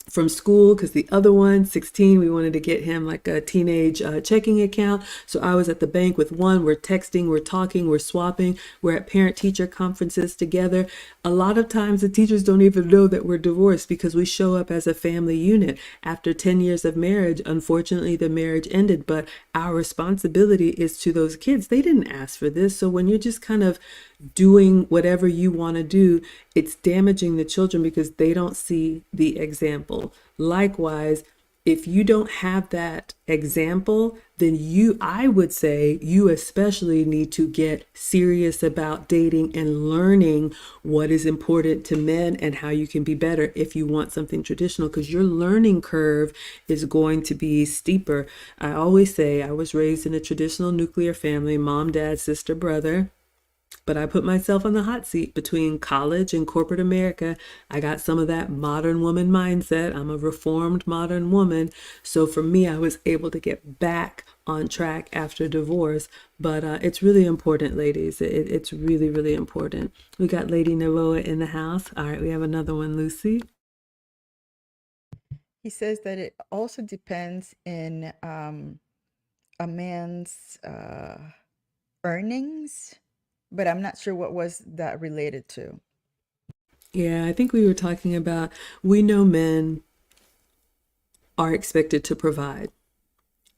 from school because the other one, 16, we wanted to get him like a teenage checking account. So I was at the bank with one. We're texting, we're talking, we're swapping, we're at parent-teacher conferences together. A lot of times the teachers don't even know that we're divorced because we show up as a family unit. After 10 years of marriage, unfortunately, the marriage ended, but our responsibility is to those kids. They didn't ask for this. So when you're just kind of doing whatever you want to do, it's damaging the children because they don't see the example. Likewise, if you don't have that example, then I would say you especially need to get serious about dating and learning what is important to men and how you can be better if you want something traditional, because your learning curve is going to be steeper. I always say I was raised in a traditional nuclear family, mom, dad, sister, brother. But I put myself on the hot seat between college and corporate America. I got some of that modern woman mindset. I'm a reformed modern woman. So for me, I was able to get back on track after divorce. But it's really important, ladies. It's really, really important. We got Lady Novoa in the house. All right, we have another one, Lucy. He says that it also depends in a man's earnings, but I'm not sure what was that related to. Yeah, I think we were talking about, we know men are expected to provide.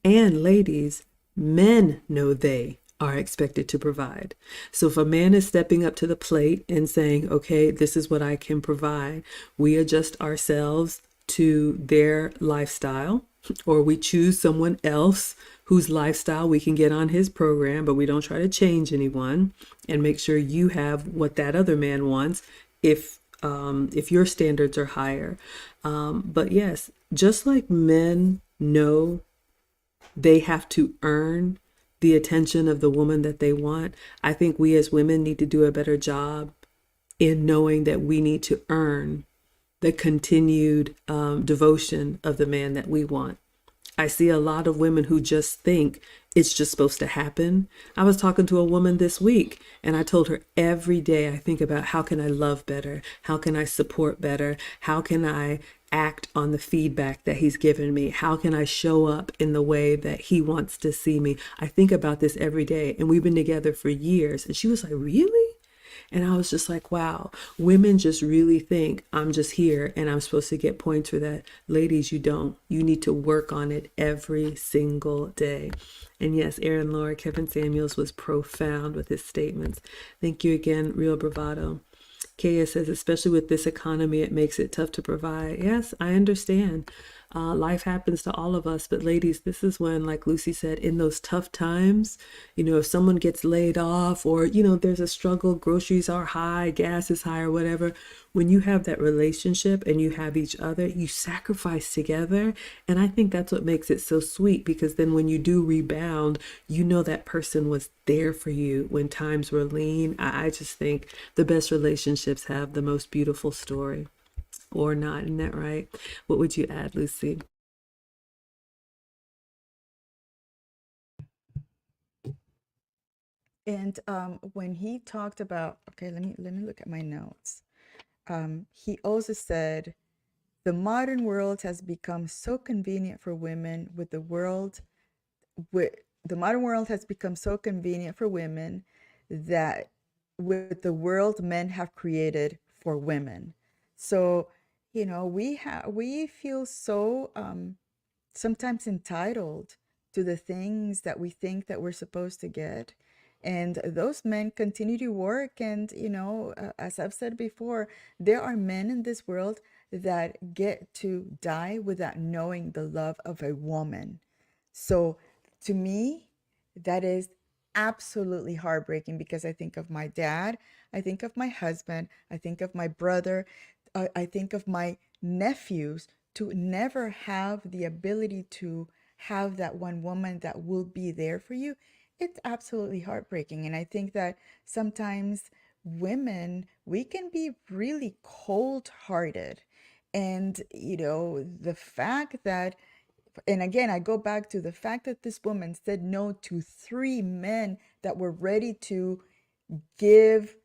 And ladies, men know they are expected to provide. So if a man is stepping up to the plate and saying, okay, this is what I can provide, we adjust ourselves to their lifestyle, or we choose someone else whose lifestyle we can get on his program, but we don't try to change anyone, and make sure you have what that other man wants if your standards are higher. But yes, just like men know they have to earn the attention of the woman that they want, I think we as women need to do a better job in knowing that we need to earn the continued devotion of the man that we want. I see a lot of women who just think it's just supposed to happen. I was talking to a woman this week and I told her every day I think about how can I love better? How can I support better? How can I act on the feedback that he's given me? How can I show up in the way that he wants to see me? I think about this every day, and we've been together for years. And she was like, really? And I was just like, wow, women just really think I'm just here and I'm supposed to get points for that. Ladies, you don't. You need to work on it every single day. And yes, Aaron Laura, Kevin Samuels was profound with his statements. Thank you again, Real Bravado. Kaya says, especially with this economy, it makes it tough to provide. Yes, I understand. Life happens to all of us. But ladies, this is when, like Lucy said, in those tough times, if someone gets laid off or, there's a struggle, groceries are high, gas is high or whatever. When you have that relationship and you have each other, you sacrifice together. And I think that's what makes it so sweet, because then when you do rebound, that person was there for you when times were lean. I just think the best relationships have the most beautiful story. Or not, isn't that right? What would you add, Lucy? And when he talked about, okay, let me look at my notes. He also said, the modern world has become so convenient for women with the world with the modern world has become so convenient for women that with the world men have created for women. So, we feel so sometimes entitled to the things that we think that we're supposed to get. And those men continue to work. And, as I've said before, there are men in this world that get to die without knowing the love of a woman. So to me, that is absolutely heartbreaking, because I think of my dad, I think of my husband, I think of my brother, I think of my nephews, to never have the ability to have that one woman that will be there for you. It's absolutely heartbreaking. And I think that sometimes women, we can be really cold hearted. And, the fact that, and again, I go back to the fact that this woman said no to three men that were ready to give,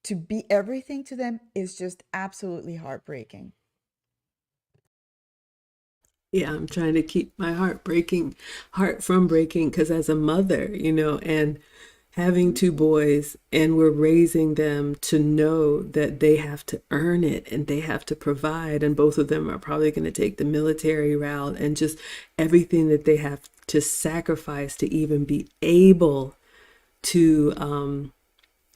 to be everything to them, is just absolutely heartbreaking. Yeah, I'm trying to keep my heart from breaking, because as a mother, and having two boys, and we're raising them to know that they have to earn it and they have to provide, and both of them are probably going to take the military route, and just everything that they have to sacrifice to even be able to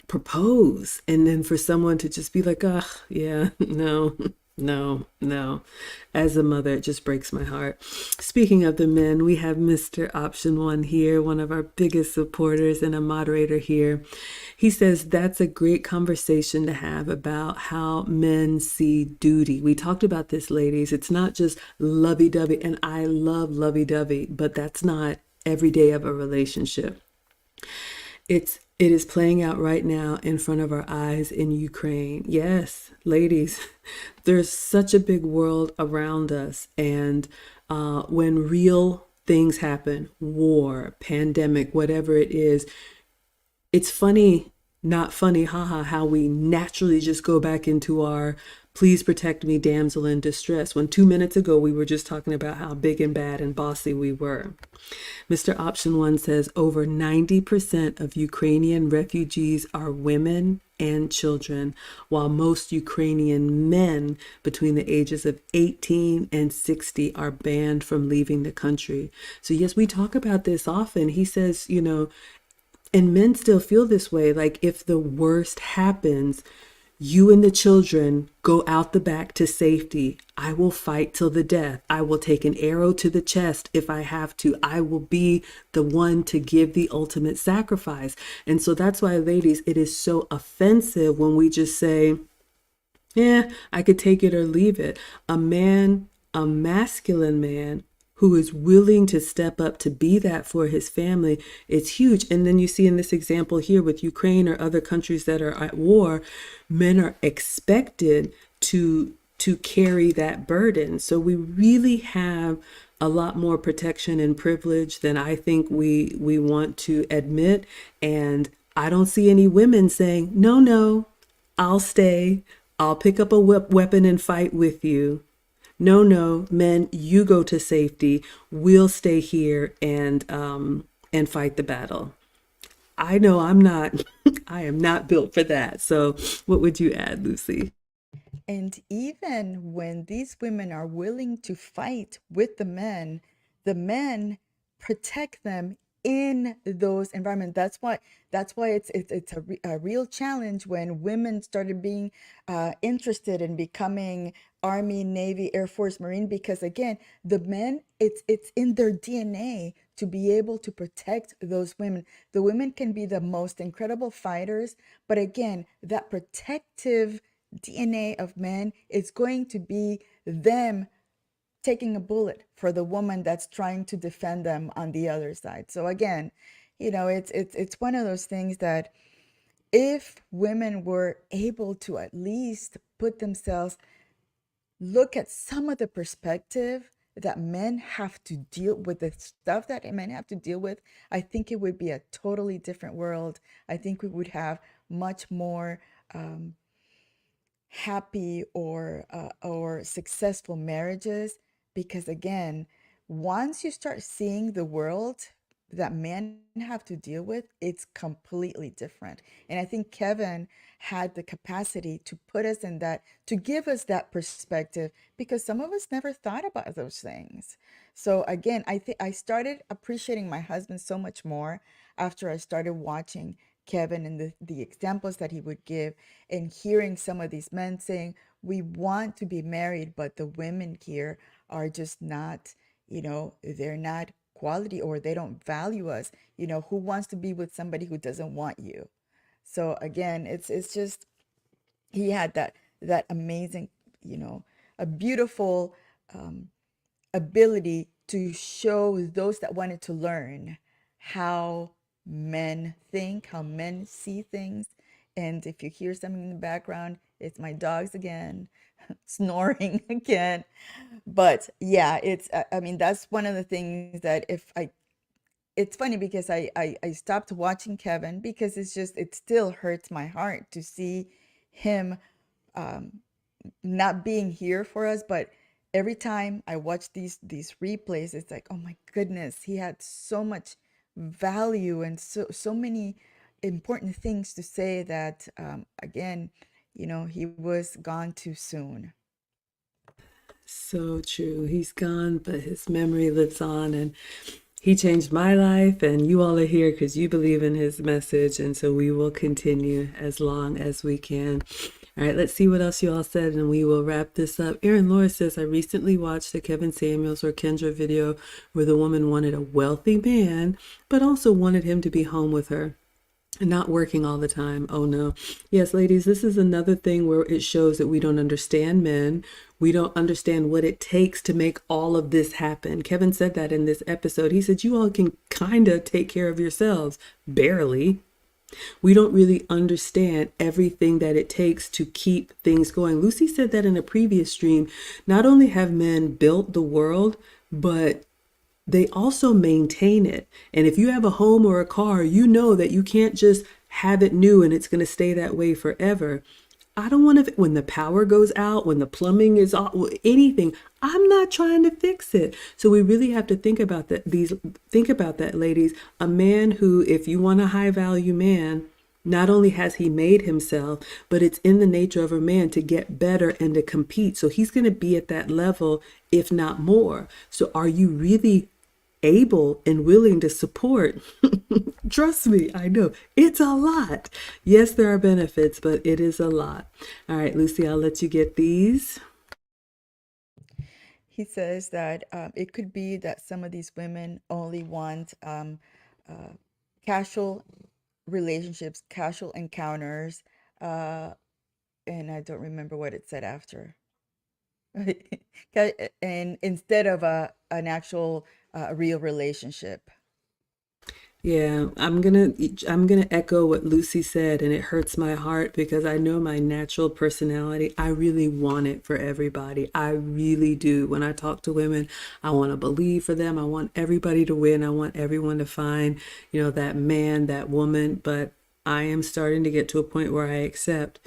propose, and then for someone to just be like, ugh, yeah, no, no, no. As a mother, it just breaks my heart. Speaking of the men, we have Mr. Option One here, one of our biggest supporters and a moderator here. He says that's a great conversation to have about how men see duty. We talked about this, ladies. It's not just lovey-dovey, and I love lovey-dovey, but that's not every day of a relationship. It is playing out right now in front of our eyes in Ukraine. Yes, ladies, there's such a big world around us, and when real things happen, war, pandemic, whatever it is, it's funny, not funny, haha, how we naturally just go back into our please protect me, damsel in distress, when 2 minutes ago we were just talking about how big and bad and bossy we were. Mr. Option One says over 90% of Ukrainian refugees are women, and children, while most Ukrainian men between the ages of 18 and 60 are banned from leaving the country. So, yes, we talk about this often. He says, and men still feel this way, like if the worst happens, you and the children go out the back to safety. I will fight till the death. I will take an arrow to the chest if I have to. I will be the one to give the ultimate sacrifice. And so that's why, ladies, it is so offensive when we just say, yeah, I could take it or leave it. A man, a masculine man who is willing to step up to be that for his family, it's huge. And then you see in this example here with Ukraine or other countries that are at war, men are expected to carry that burden. So we really have a lot more protection and privilege than I think we want to admit. And I don't see any women saying, no, no, I'll stay. I'll pick up a weapon and fight with you. No, no, men, you go to safety. We'll stay here and fight the battle. I know I'm not. I am not built for that. So, what would you add, Lucy? And even when these women are willing to fight with the men protect them in those environments. That's why it's a real challenge when women started being interested in becoming Army, Navy, Air Force, Marine, because again, the men, it's in their DNA to be able to protect those women. The women can be the most incredible fighters, but again, that protective DNA of men is going to be them taking a bullet for the woman that's trying to defend them on the other side. So again, it's one of those things that if women were able to at least put themselves, look at some of the perspective that men have to deal with, the stuff that men have to deal with, I think it would be a totally different world. I think we would have much more happy or successful marriages, because again, once you start seeing the world that men have to deal with, it's completely different. And I think Kevin had the capacity to put us in that, to give us that perspective, because some of us never thought about those things. So again, I think I started appreciating my husband so much more after I started watching Kevin and the examples that he would give, and hearing some of these men saying, we want to be married, but the women here are just not, they're not quality, or they don't value us. Who wants to be with somebody who doesn't want you? So again, it's just, he had that amazing, a beautiful ability to show those that wanted to learn how men think, how men see things. And if you hear something in the background, it's my dogs again, snoring again. But yeah, I mean, that's one of the things that if I, it's funny because I stopped watching Kevin because it still hurts my heart to see him um, not being here for us. But every time I watch these replays, it's like, oh my goodness, he had so much value and so many important things to say that again, he was gone too soon. So true. He's gone, but his memory lives on, and he changed my life. And you all are here because you believe in his message. And so we will continue as long as we can. All right, let's see what else you all said, and we will wrap this up. Erin Laura says, I recently watched the Kevin Samuels or Kendra video where the woman wanted a wealthy man, but also wanted him to be home with her and not working all the time. Oh no. Yes, ladies, this is another thing where it shows that we don't understand men. We don't understand what it takes to make all of this happen. Kevin said that in this episode. He said, you all can kind of take care of yourselves. Barely. We don't really understand everything that it takes to keep things going. Lucy said that in a previous stream. Not only have men built the world, but they also maintain it. And if you have a home or a car, you know that you can't just have it new and it's going to stay that way forever. I don't want to, when the power goes out, when the plumbing is off, anything, I'm not trying to fix it. So we really have to think about that. Think about that, ladies. A man who, if you want a high value man, Not only has he made himself, but it's in the nature of a man to get better and to compete. So he's going to be at that level, if not more. So are you really able and willing to support? Trust me, I know it's a lot. Yes, there are benefits, but it is a lot. All right, Lucy, I'll let you get these. He says that it could be that some of these women only want uh, casual relationships, casual encounters, uh, and I don't remember what it said after. And instead of an actual real relationship. Yeah, I'm gonna echo what Lucy said, and it hurts my heart because I know my natural personality. I really want it for everybody. I really do. When I talk to women, I want to believe for them. I want everybody to win. I want everyone to find, that man, that woman. But I am starting to get to a point where I accept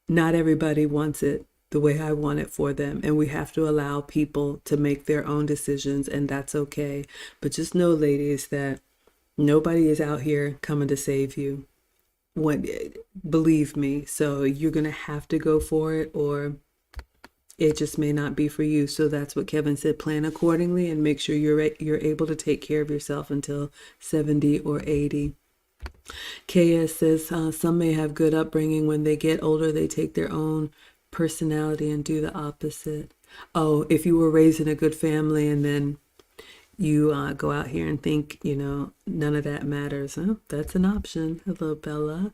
not everybody wants it the way I want it for them. And we have to allow people to make their own decisions, and that's okay. But just know, ladies, that nobody is out here coming to save you. What, believe me. So you're gonna have to go for it, or it just may not be for you. So that's what Kevin said. Plan accordingly and make sure you're able to take care of yourself until 70 or 80. KS says some may have good upbringing. When they get older, they take their own personality and do the opposite. Oh, if you were raised in a good family and then you go out here and think, none of that matters. Huh? That's an option. Hello, Bella.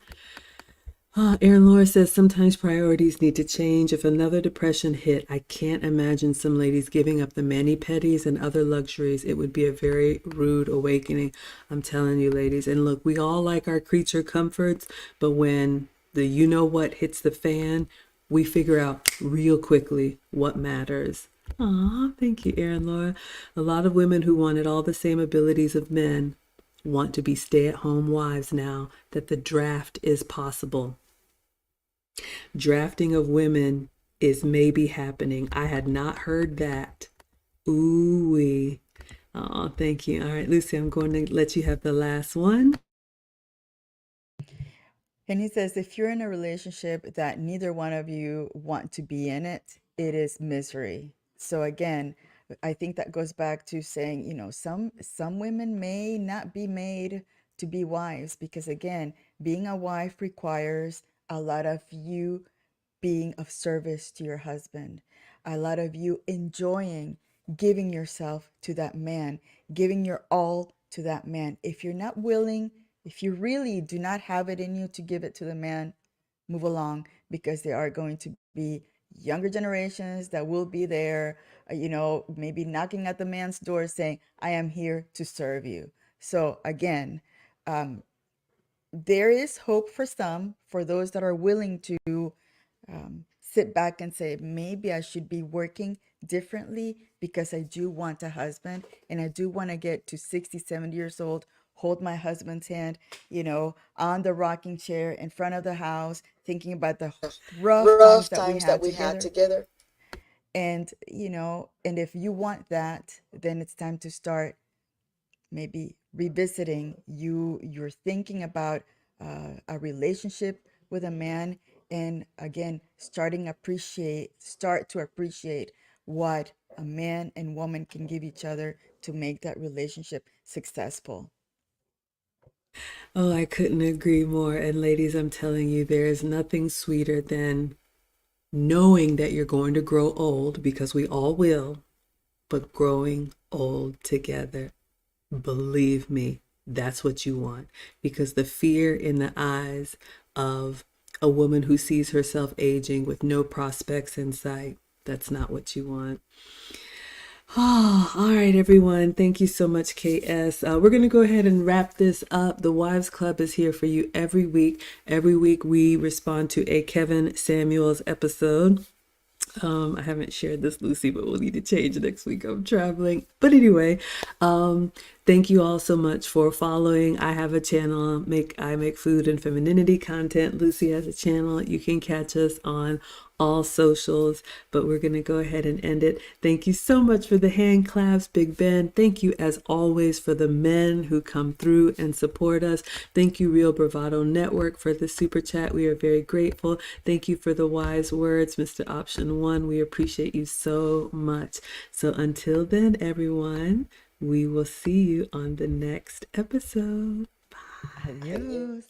Aaron Laura says sometimes priorities need to change. If another depression hit, I can't imagine some ladies giving up the mani-pedis and other luxuries. It would be a very rude awakening. I'm telling you, ladies. And look, we all like our creature comforts, but when the you know what hits the fan, we figure out real quickly what matters. Aw, thank you, Aaron Laura. A lot of women who wanted all the same abilities of men want to be stay-at-home wives now that the draft is possible. Drafting of women is maybe happening. I had not heard that. Ooh wee. Oh, thank you. All right, Lucy, I'm going to let you have the last one. And he says if you're in a relationship that neither one of you want to be in it, it is misery. So again, I think that goes back to saying, some women may not be made to be wives because again, being a wife requires a lot of you being of service to your husband, a lot of you enjoying giving yourself to that man, giving your all to that man. If you're not willing, if you really do not have it in you to give it to the man, move along because there are going to be younger generations that will be there, maybe knocking at the man's door saying, I am here to serve you. So again, um, there is hope for some, for those that are willing to sit back and say, maybe I should be working differently because I do want a husband and I do want to get to 60, 70 years old, hold my husband's hand, on the rocking chair in front of the house, thinking about the rough times Rough that we times that had we had together. together. And if you want that, then it's time to start maybe revisiting. You're thinking about a relationship with a man, and again start to appreciate what a man and woman can give each other to make that relationship successful. Oh, I couldn't agree more. And ladies, I'm telling you, there is nothing sweeter than knowing that you're going to grow old, because we all will, but growing old together. Believe me, that's what you want. Because the fear in the eyes of a woman who sees herself aging with no prospects in sight, that's not what you want. Oh, all right, everyone. Thank you so much, KS. We're going to go ahead and wrap this up. The Wives Club is here for you every week. Every week, we respond to a Kevin Samuels episode. I haven't shared this, Lucy, but we'll need to change next week. I'm traveling. But anyway, thank you all so much for following. I have a channel, I make food and femininity content. Lucy has a channel. You can catch us on all socials. But we're going to go ahead and end it. Thank you so much for the hand claps, Big Ben. Thank you, as always, for the men who come through and support us. Thank you, Real Bravado Network, for the super chat. We are very grateful. Thank you for the wise words, Mr. Option One. We appreciate you so much. So until then, everyone, we will see you on the next episode. Bye. Adios.